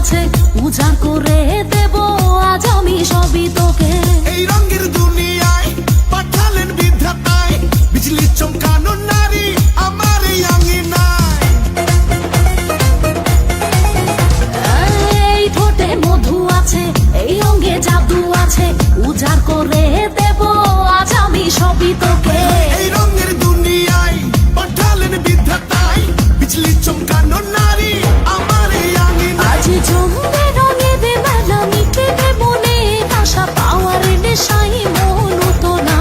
আছে উজাড় করে দেব আজ আমি সবই তোকে। এই রঙের দুনিয়ায় পাঠালেন বিধাতায়, বিজলি চমকানো নারী আমার এই আঙিনায়। এই ঠোঁটে মধু আছে, এই অঙ্গে জাদু আছে, উজাড় করে দেব আজ আমি সবই তোকে। এই রঙের দুনিয়ায় পাঠালেন বিধাতায়, বিজলি চমকানো নারী আমার এই আঙিনায়। আজ জমবে রঙের মেলা, মিটবে মনে আশা, পাওয়ার নেশায় মন তো না।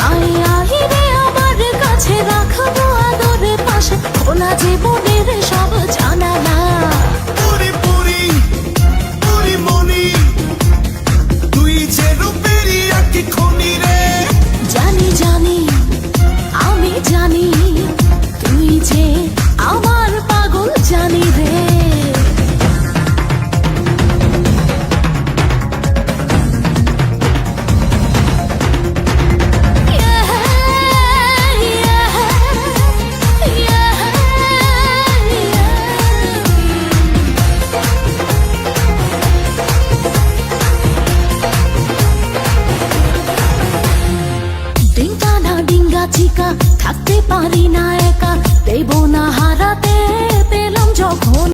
আয় আয় রে আমার কাছে, রাখবো আদরে পাশে, খোলা জীবনের সব জানালা। পুরি পুরি পুরি মনি, তুই যে রূপেরই একটি খনি রে। জানি জানি আমি জানি, তুই যে আমার পাগল জানি রে। ডিঙ্কা না ডিঙ্গা চিকা, থাকতে পারি না একা, দেব না হারাতে পেলাম যখন।